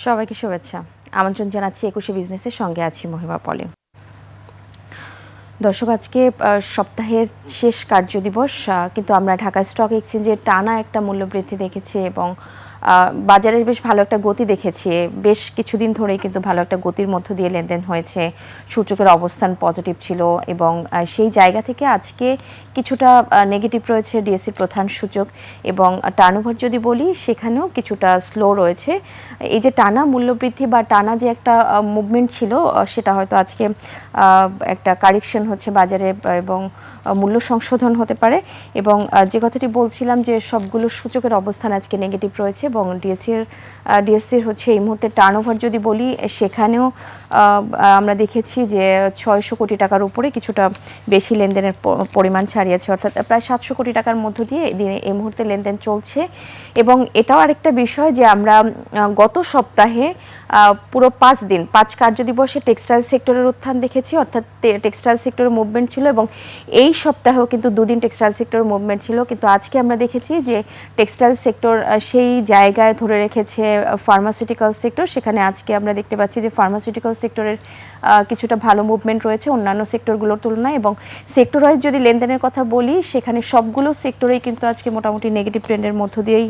সবাইকে শুভেচ্ছা। আমন্ত্রণ জানাচ্ছি ২১শে বিজনেসের সঙ্গে আছি মহিমা পলি। দর্শক, আজকে সপ্তাহের শেষ কার্যদিবস, কিন্তু আমরা ঢাকা স্টক এক্সচেঞ্জে টানা একটা মূল্যবৃদ্ধি দেখেছি এবং বাজারের বেশ ভালো একটা গতি দেখেছি। বেশ কিছুদিন ধরেই কিন্তু ভালো একটা গতির মধ্য দিয়ে লেনদেন হয়েছে। সূচকের অবস্থান পজিটিভ ছিল এবং সেই জায়গা থেকে আজকে কিছুটা নেগেটিভ রয়েছে ডিএসসি প্রধান সূচক এবং টার্নওভার যদি বলি সেখানেও কিছুটা স্লো রয়েছে। এই যে টানা মূল্যবৃদ্ধি বা টানা যে একটা মুভমেন্ট ছিল সেটা হয়তো আজকে একটা কারেকশন হচ্ছে বাজারে এবং মূল্য সংশোধন হতে পারে। এবং যে কথাটি বলছিলাম যে সবগুলো সূচকের অবস্থান আজকে নেগেটিভ রয়েছে এবং ডিএসসির হচ্ছে এই মুহূর্তে টার্নওভার যদি বলি সেখানেও আমরা দেখেছি যে ৬০০ কোটি টাকার উপরে কিছুটা বেশি লেনদেনের পরিমাণ ছাড়িয়েছে, অর্থাৎ প্রায় ৭০০ কোটি টাকার মধ্য দিয়ে এই মুহূর্তে লেনদেন চলছে। এবং এটাও আরেকটা বিষয় যে আমরা গত সপ্তাহে পুরো ৫ কার্যদিবসে টেক্সটাইল সেক্টরের উত্থান দেখেছি, অর্থাৎ টেক্সটাইল সেক্টরের মুভমেন্ট ছিল এবং এই সপ্তাহেও কিন্তু দুদিন টেক্সটাইল সেক্টরের মুভমেন্ট ছিল। কিন্তু আজকে আমরা দেখেছি যে টেক্সটাইল সেক্টর সেই জায়গায় ধরে রেখেছে ফার্মাসিউটিক্যাল সেক্টর। সেখানে আজকে আমরা দেখতে পাচ্ছি যে ফার্মাসিউটিক্যাল সেক্টরের কিছুটা ভালো মুভমেন্ট রয়েছে অন্যান্য সেক্টরগুলোর তুলনায়। এবং সেক্টর ওয়াইজ যদি লেনদেনের কথা বলি সেখানে সবগুলো সেক্টরেই কিন্তু আজকে মোটামুটি নেগেটিভ ট্রেন্ডের মধ্য দিয়েই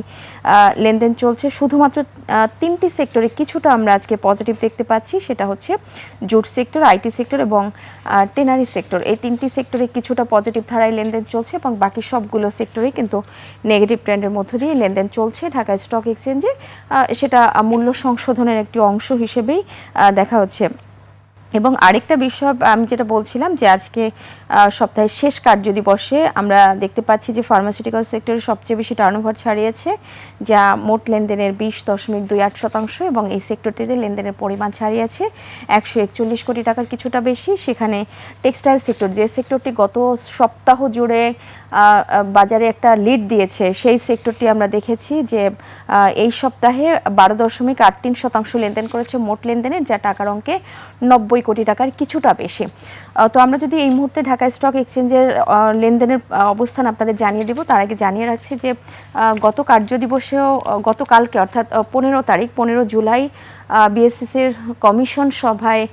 লেনদেন চলছে। শুধুমাত্র ৩টি সেক্টরে কিছুটা আমরা আজকে পজিটিভ দেখতে পাচ্ছি, সেটা হচ্ছে জুট সেক্টর, আইটি সেক্টর এবং টেনারি সেক্টর। এই ৩টি সেক্টরে কিছুটা পজিটিভ ধারায় লেনদেন চলছে এবং বাকি সবগুলো সেক্টরেই কিন্তু নেগেটিভ ট্রেন্ডের মধ্য দিয়ে লেনদেন চলছে ঢাকা স্টক এক্সচেঞ্জে। সেটা মূল্য সংশোধনের একটি অংশ হিসেবেই দেখা হচ্ছে। এবং আরেকটা বিষয় আমি যেটা বলছিলাম যে আজকে সপ্তাহের শেষ কার্যদিবসে আমরা দেখতে পাচ্ছি যে ফার্মাসিউটিক্যাল সেক্টরে সবচেয়ে বেশি টার্নওভার ছাড়িয়েছে, যা মোট লেনদেনের ২০.২৮% এবং এই সেক্টরটিতে লেনদেনের পরিমাণ ছাড়িয়েছে ১৪১ কোটি টাকার কিছুটা বেশি। সেখানে টেক্সটাইল সেক্টর, যে সেক্টরটি গত সপ্তাহ জুড়ে বাজারে একটা লিড দিয়েছে, সেই সেক্টরটি আমরা দেখেছি যে এই সপ্তাহে ১২.৮৩% লেনদেন করেছে মোট লেনদেনের, যা টাকার অঙ্কে ৯০ কোটি টাকার কিছুটা বেশি। তো আমরা যদি এই মুহূর্তে ঢাকা স্টক এক্সচেঞ্জের লেনদেনের অবস্থান আপনাদের জানিয়ে দেব, তার আগে জানিয়ে রাখছি যে গত কার্যদিবসেও গতকালকে অর্থাৎ ১৫ জুলাই বিএসসিসির কমিশন সভায়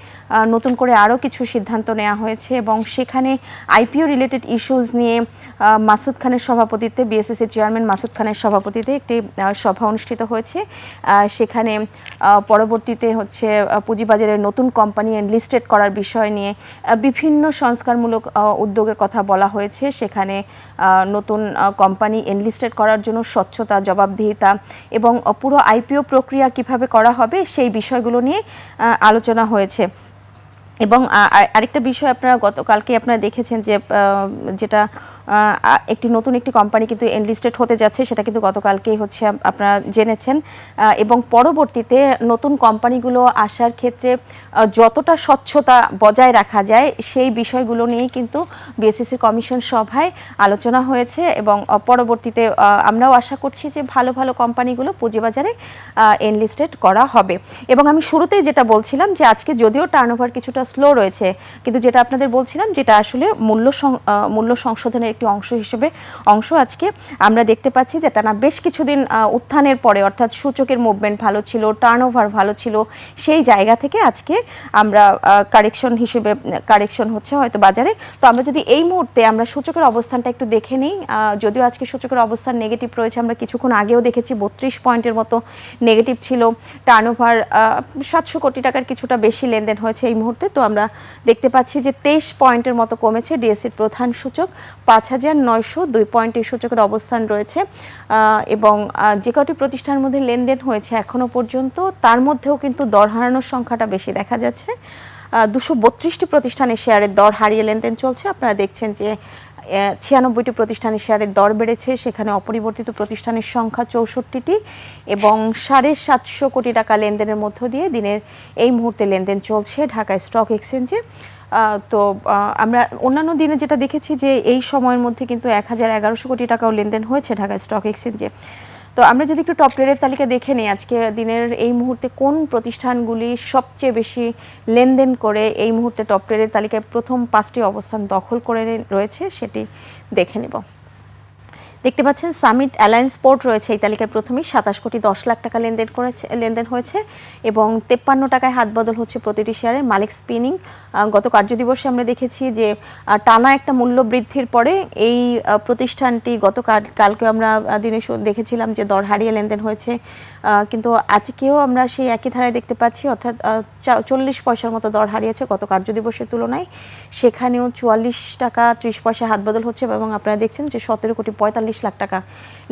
নতুন করে আরও কিছু সিদ্ধান্ত নেওয়া হয়েছে এবং সেখানে আইপিও রিলেটেড ইস্যুজ নিয়ে মাসুদ খানের সভাপতিত্বে, বিএসসিসির চেয়ারম্যান মাসুদ খানের সভাপতিত্বে একটি সভা অনুষ্ঠিত হয়েছে। সেখানে পরবর্তীতে হচ্ছে পুঁজিবাজারের নতুন কোম্পানি এনলিস্টেড করার বিষয় নিয়ে বিভিন্ন সংস্কারমূলক উদ্যোগের কথা বলা হয়েছে। সেখানে নতুন কোম্পানি এনলিস্টেড করার জন্য স্বচ্ছতা, জবাবদিহিতা এবং পুরো আইপিও প্রক্রিয়া কিভাবে করা হবে সেই বিষয়গুলো নিয়ে আলোচনা হয়েছে। এবং আরেকটা বিষয় আপনারা গতকালকে আপনারা দেখেছেন যে যেটা নতুন একটি কোম্পানি কিন্তু এনলিস্টেড হতে যাচ্ছে, সেটা কিন্তু গতকালকেই হচ্ছে আপনারা জেনেছেন। এবং পরবর্তীতে নতুন কোম্পানিগুলো আসার ক্ষেত্রে যতটা স্বচ্ছতা বজায় রাখা যায় সেই বিষয়গুলো নিয়েই কিন্তু বিএসসিসি কমিশন সভায় আলোচনা হয়েছে এবং পরবর্তীতে আমরাও আশা করছি যে ভালো ভালো কোম্পানিগুলো পুঁজিবাজারে এনলিস্টেড করা হবে। এবং আমি শুরুতেই যেটা বলছিলাম যে আজকে যদিও টার্নওভার কিছুটা স্লো রয়েছে, কিন্তু যেটা আপনাদের বলছিলাম যেটা আসলে মূল্য সংশোধনের একটি অংশ আজকে আমরা দেখতে পাচ্ছি যে টানা বেশ কিছুদিন উত্থানের পরে, অর্থাৎ সূচকের মুভমেন্ট ভালো ছিল, টার্নওভার ভালো ছিল, সেই জায়গা থেকে আজকে আমরা কারেকশন হচ্ছে হয়তো বাজারে। তো আমরা যদি এই মুহূর্তে আমরা সূচকের অবস্থানটা একটু দেখে নিই, যদিও আজকে সূচকের অবস্থান নেগেটিভ রয়েছে, আমরা কিছুক্ষণ আগেও দেখেছি ৩২ পয়েন্টের মতো নেগেটিভ ছিল, টার্নওভার ৭০০ কোটি টাকার কিছুটা বেশি লেনদেন হয়েছে এই মুহূর্তে। তো আমরা দেখতে পাচ্ছি যে ২৩ পয়েন্টের মতো কমেছে ডিএসসির প্রধান সূচক, ৫,৯০২ পয়েন্ট এই সূচকের অবস্থান রয়েছে। এবং যে কটি প্রতিষ্ঠানের মধ্যে লেনদেন হয়েছে এখনো পর্যন্ত, তার মধ্যেও কিন্তু দর হারানোর সংখ্যাটা বেশি দেখা যাচ্ছে। ২৩২টি প্রতিষ্ঠানের শেয়ারের দর হারিয়ে লেনদেন চলছে। আপনারা দেখছেন যে ৯৬টি প্রতিষ্ঠানের শেয়ারের দর বেড়েছে, সেখানে অপরিবর্তিত প্রতিষ্ঠানের সংখ্যা ৬৪টি এবং ৭৫০ কোটি টাকা লেনদেনের মধ্য দিয়ে দিনের এই মুহূর্তে লেনদেন চলছে ঢাকা স্টক এক্সচেঞ্জে। তো আমরা অন্যান্য দিনে যেটা দেখেছি যে এই সময়ের মধ্যে কিন্তু ১,১১০ কোটি টাকাও লেনদেন হয়েছে ঢাকা স্টক এক্সচেঞ্জে। তো আমরা যদি একটু টপ ট্রেডের তালিকা দেখে নিই, আজকে দিনের এই মুহূর্তে কোন প্রতিষ্ঠানগুলি সবচেয়ে বেশি লেনদেন করে এই মুহূর্তে টপ ট্রেডের তালিকায় প্রথম 5টি অবস্থান দখল করে রয়েছে সেটি দেখে নেব। দেখতে পাচ্ছেন সামিট অ্যালায়েন্স পোর্ট রয়েছে এই তালিকায় প্রথমেই 27,10,00,000 টাকা লেনদেন হয়েছে এবং 53 টাকায় হাত বদল হচ্ছে প্রতিটি শেয়ারের। মালিক স্পিনিং গত কার্যদিবসে আমরা দেখেছি যে টানা একটা মূল্য বৃদ্ধির পরে এই প্রতিষ্ঠানটি কালকে আমরা দিনে দেখেছিলাম যে দর হারিয়ে লেনদেন হয়েছে, কিন্তু আজকেও আমরা সেই একই ধারায় দেখতে পাচ্ছি, অর্থাৎ 40 পয়সার মতো দর হারিয়েছে গত কার্যদিবসের তুলনায়। সেখানেও 44 টাকা 30 পয়সা হাত বদল হচ্ছে এবং আপনারা দেখছেন যে 17,45,00,000 টাকা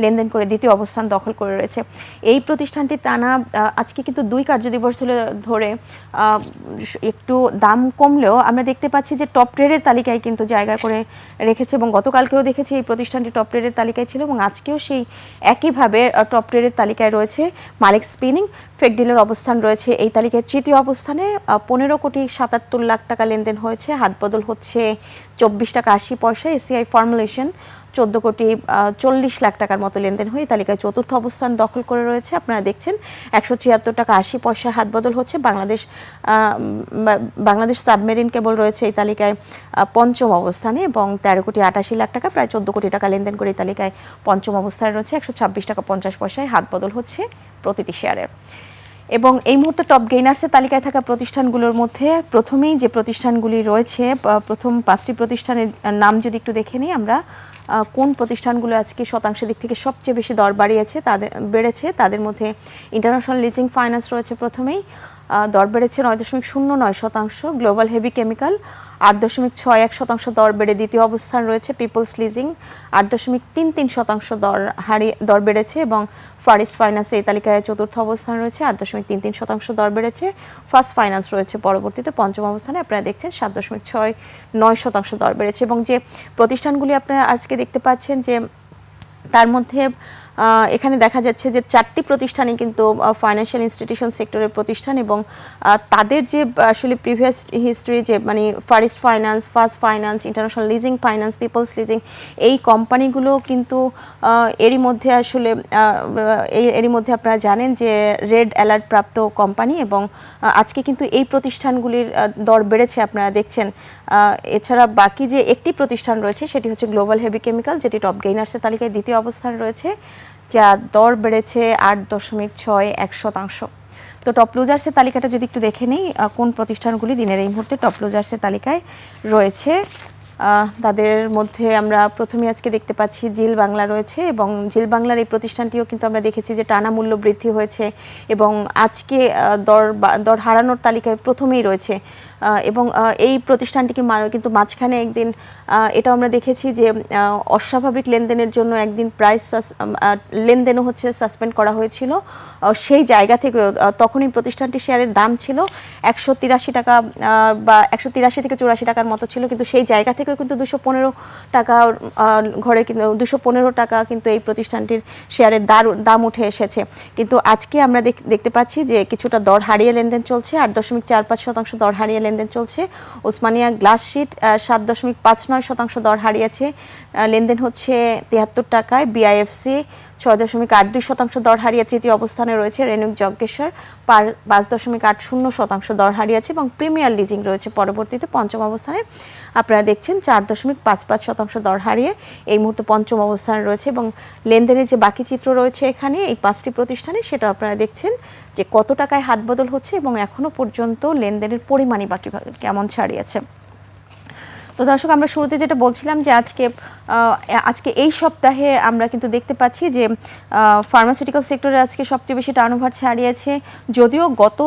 লেনদেন করে দ্বিতীয় অবস্থান দখল করে রয়েছে। এই প্রতিষ্ঠানটি টানা আজকে কিন্তু 2 কার্যদিবস ধরে একটু দাম কমলেও আমরা দেখতে পাচ্ছি যে টপ ট্রেডের তালিকায় কিন্তু জায়গা করে রেখেছে এবং গতকালকেও দেখেছি এই প্রতিষ্ঠানটি টপ ট্রেডের তালিকায় ছিল এবং আজকেও সেই একইভাবে টপ ট্রেডের তালিকায় রয়েছে। মালিক স্পিনিং ফেকডিলের অবস্থান রয়েছে এই তালিকায় তৃতীয় অবস্থানে। 15,77,00,000 টাকা লেনদেন হয়েছে, হাত বদল হচ্ছে 24 টাকা 80 পয়সা। এসিআই ফর্মুলেশন 14,40,00,000 টাকার মতো লেনদেন হয়ে তালিকায় চতুর্থ অবস্থান দখল করে রয়েছে। আপনারা দেখছেন 176 টাকা 80 পয়সা হাত বদল হচ্ছে। বাংলাদেশ সাবমেরিন কেবল রয়েছে এই তালিকায় পঞ্চম অবস্থানে এবং 13,88,00,000 টাকা, প্রায় 14 কোটি টাকা লেনদেন করে এই তালিকায় পঞ্চম অবস্থানে রয়েছে। 126 টাকা 50 পয়সায় হাত বদল হচ্ছে প্রতিটি শেয়ারের। এবং এই মুহূর্তে টপ গেইনার্সের তালিকায় থাকা প্রতিষ্ঠানগুলোর মধ্যে প্রথমেই যে প্রতিষ্ঠানগুলি রয়েছে, প্রথম 5টি প্রতিষ্ঠানের নাম যদি একটু দেখে নিই আমরা, কোন প্রতিষ্ঠানগুলো আজকে শতাংশের দিক থেকে সবচেয়ে বেশি দর বেড়েছে তাদের মধ্যে ইন্টারন্যাশনাল লিজিং ফাইন্যান্স রয়েছে প্রথমেই, দর বেড়েছে 9.09%। গ্লোবাল হেভি কেমিক্যাল 8.61% দর বেড়ে দ্বিতীয় অবস্থান রয়েছে। পিপলস লিজিং 8.33% দর বেড়েছে এবং ফারিস্ট ফাইন্যান্স এই তালিকায় চতুর্থ অবস্থান রয়েছে, 8.33% দর বেড়েছে। ফার্স্ট ফাইন্যান্স রয়েছে পরবর্তীতে পঞ্চম অবস্থানে, আপনারা দেখছেন 7.69% দর বেড়েছে। এবং যে প্রতিষ্ঠানগুলি আপনারা আজকে দেখতে পাচ্ছেন যে তার মধ্যে এখানে দেখা যাচ্ছে যে 4টি প্রতিষ্ঠানই কিন্তু ফাইন্যান্সিয়াল ইনস্টিটিউশন সেক্টরের প্রতিষ্ঠান এবং তাদের যে আসলে প্রিভিয়াস হিস্ট্রি যে মানে First Finance, First Finance, International Leasing Finance, Peoples Leasing, এই কোম্পানিগুলো কিন্তু এরই মধ্যে আপনারা জানেন যে রেড অ্যালার্ট প্রাপ্ত কোম্পানি এবং আজকে কিন্তু এই প্রতিষ্ঠানগুলির দর বেড়েছে আপনারা দেখছেন। এছাড়া বাকি যে একটি প্রতিষ্ঠান রয়েছে সেটি হচ্ছে গ্লোবাল হেভি কেমিক্যাল, যেটি টপ গেইনার্সের তালিকায় দ্বিতীয় অবস্থান রয়েছে, যা দর বেড়েছে 8.61%। তো টপ লুজার্সের তালিকাটা যদি একটু দেখে নিই, কোন প্রতিষ্ঠানগুলি দিনের এই মুহূর্তে টপ লুজার্সের তালিকায় রয়েছে, তাদের মধ্যে আমরা প্রথমে আজকে দেখতে পাচ্ছি জিল বাংলা রয়েছে এবং জিল বাংলার এই প্রতিষ্ঠানটিও কিন্তু আমরা দেখেছি যে টানা মূল্য বৃদ্ধি হয়েছে এবং আজকে দর হারানোর তালিকায় প্রথমেই রয়েছে এবং এই প্রতিষ্ঠানটিকে কিন্তু মাঝখানে একদিন এটাও আমরা দেখেছি যে অস্বাভাবিক লেনদেনের জন্য একদিন প্রাইস লেনদেনও সাসপেন্ড করা হয়েছিল। সেই জায়গা থেকে তখনই প্রতিষ্ঠানটির শেয়ারের দাম ছিল 183 টাকা বা 183 থেকে 84 টাকার মতো ছিল, কিন্তু সেই জায়গা থেকে কিন্তু 215 টাকা ঘরে কিন্তু 215 টাকা কিন্তু এই প্রতিষ্ঠানটির শেয়ারের দাম উঠে এসেছে। কিন্তু আজকে আমরা দেখতে পাচ্ছি যে কিছুটা দর হারিয়ে লেনদেন চলছে, 8.45% দর হারিয়ে লেনদেন চলছে। ওসমানিয়া গ্লাস শিট 7.59% দর হারিয়েছে, লেনদেন হচ্ছে 73 টাকায়। বিআইএফসি 6.82% দর হারিয়ে তৃতীয় অবস্থানে রয়েছে। রেনুক যজ্ঞেশ্বর 5.80% দর হারিয়েছে এবং প্রিমিয়ার লিজিং রয়েছে পরবর্তীতে পঞ্চম অবস্থানে, আপনারা দেখছেন 4.55% দর হারিয়ে এই মুহূর্তে পঞ্চম অবস্থানে রয়েছে। এবং লেনদেনের যে বাকি চিত্র রয়েছে এখানে এই 5টি প্রতিষ্ঠানে, সেটা আপনারা দেখছেন যে কত টাকায় হাত বদল হচ্ছে এবং এখনো পর্যন্ত লেনদেনের পরিমাণই বাকি কেমন ছাড়িয়েছে। তো দর্শক, আমরা শুরুতে যেটা বলছিলাম যে আজকে এই সপ্তাহে আমরা কিন্তু দেখতে পাচ্ছি যে ফার্মাসিউটিক্যাল সেক্টরে আজকে সবচেয়ে বেশি টার্নওভার ছাড়িয়েছে, যদিও গত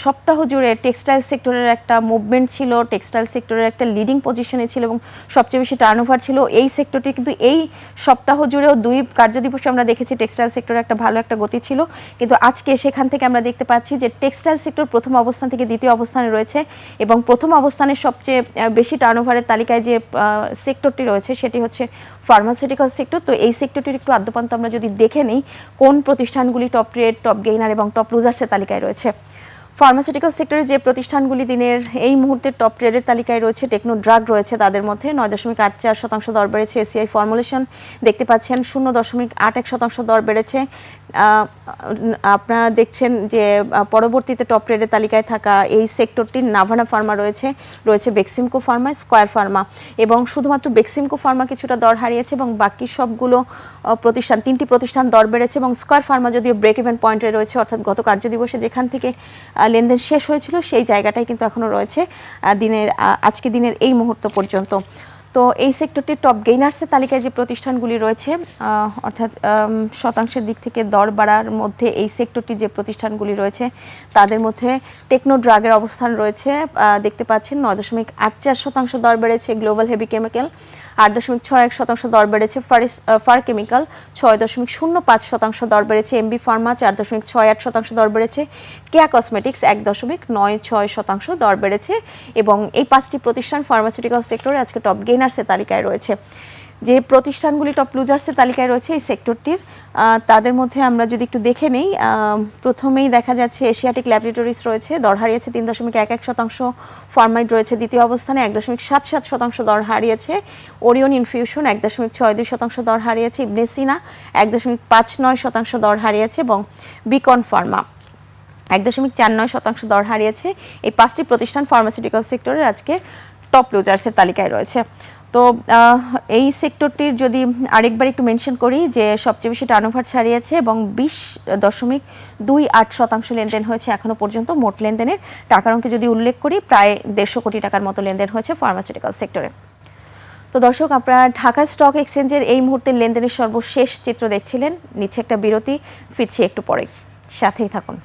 সপ্তাহ জুড়ে টেক্সটাইল সেক্টরের একটা মুভমেন্ট ছিল, টেক্সটাইল সেক্টরের একটা লিডিং পজিশনে ছিল এবং সবচেয়ে বেশি টার্নওভার ছিল এই সেক্টরটি, কিন্তু এই সপ্তাহ জুড়েও 2 কার্যদিবসে আমরা দেখেছি টেক্সটাইল সেক্টরে একটা ভালো একটা গতি ছিল, কিন্তু আজকে সেখান থেকে আমরা দেখতে পাচ্ছি যে টেক্সটাইল সেক্টর প্রথম অবস্থান থেকে দ্বিতীয় অবস্থানে রয়েছে এবং প্রথম অবস্থানের সবচেয়ে বেশি টার্নওভারের তালিকায় যে সেক্টরটি রয়েছে সেটি হচ্ছে ফার্মাসিউটিক্যাল সেক্টর। তো এই সেক্টরটির একটু আদ্যপান্ত আমরা যদি দেখে নিই কোন প্রতিষ্ঠানগুলি টপ ট্রেড, টপ গেইনার এবং টপ লুজার্সের তালিকায় রয়েছে। ফার্মাসিউটিক্যাল সেক্টরে যে প্রতিষ্ঠানগুলি দিনের এই মুহূর্তে টপ ট্রেডের তালিকায় রয়েছে, টেকনো ড্রাগ রয়েছে তাদের মধ্যে 9.84% দর বেড়েছে। এসিআই ফর্মুলেশন দেখতে পাচ্ছেন 0.81% দর বেড়েছে। আপনারা দেখছেন যে পরবর্তীতে টপ ট্রেডের তালিকায় থাকা এই সেক্টরটির নাভানা ফার্মা রয়েছে বেক্সিমকো ফার্মা, স্কয়ার ফার্মা, এবং শুধুমাত্র বেক্সিমকো ফার্মা কিছুটা দর হারিয়েছে এবং বাকি সবগুলো তিনটি প্রতিষ্ঠান দর বেড়েছে। এবং স্কয়ার ফার্মা যদিও ব্রেক ইভেন পয়েন্টে রয়েছে, অর্থাৎ গত কার্যদিবসে যেখান থেকে লেনদেন শেষ হয়েছিল সেই জায়গাটাই কিন্তু এখনো রয়েছে আজকে দিনের এই মুহূর্ত পর্যন্ত। তো এই সেক্টরটির টপ গেইনার্সের তালিকায় যে প্রতিষ্ঠানগুলি রয়েছে, অর্থাৎ শতাংশের দিক থেকে দর বাড়ার মধ্যে এই সেক্টরটির যে প্রতিষ্ঠানগুলি রয়েছে তাদের মধ্যে টেকনো ড্রাগের অবস্থান রয়েছে। দেখতে পাচ্ছেন 9.84% দর বেড়েছে গ্লোবাল হেভি কেমিক্যাল, 8.61% দর বেড়েছে ফার কেমিক্যাল, 6.05% দর বেড়েছে এমবি ফার্মা, 4.68% দর বেড়েছে কেয়া কসমেটিক্স, 1.96% দর বেড়েছে। এবং এই 5টি প্রতিষ্ঠান ফার্মাসিউটিক্যাল সেক্টরে আজকে টপ গেইনার্সের তালিকায় রয়েছে। যে প্রতিষ্ঠানগুলি টপ লুজার্সের তালিকায় রয়েছে এই সেক্টরটির, তাদের মধ্যে আমরা যদি একটু দেখে নেই, প্রথমেই দেখা যাচ্ছে এশিয়াটিক ল্যাবরেটরিজ রয়েছে, দর হারিয়েছে 3.11%। ফার্মাইড রয়েছে দ্বিতীয় অবস্থানে, 1.77% দর হারিয়েছে। ওরিয়ন ইনফিউশন 1.62% দর হারিয়েছে। ইবনে সিনা 1.59% দর হারিয়েছে এবং বিকন ফার্মা 1.49% দর হারিয়েছে। এই 5টি প্রতিষ্ঠান ফার্মাসিউটিক্যাল সেক্টরের আজকে টপ লুজার্সের তালিকায় রয়েছে। তো এই সেক্টরটির যদি আরেকবার একটু মেনশন করি যে সবচেয়ে বেশি টার্নওভার ছাড়িয়েছে এবং 20.28% লেনদেন হয়েছে এখনো পর্যন্ত। মোট লেনদেনের টাকার অঙ্কে যদি উল্লেখ করি প্রায় 150 কোটি টাকার মতো লেনদেন হয়েছে ফার্মাসিউটিক্যাল সেক্টরে। তো দর্শক, আপনারা ঢাকা স্টক এক্সচেঞ্জের এই মুহূর্তে লেনদেনের সর্বশেষ চিত্র দেখছিলেন। নিচ্ছে একটা বিরতি, ফিরছি একটু পরে, সাথেই থাকুন।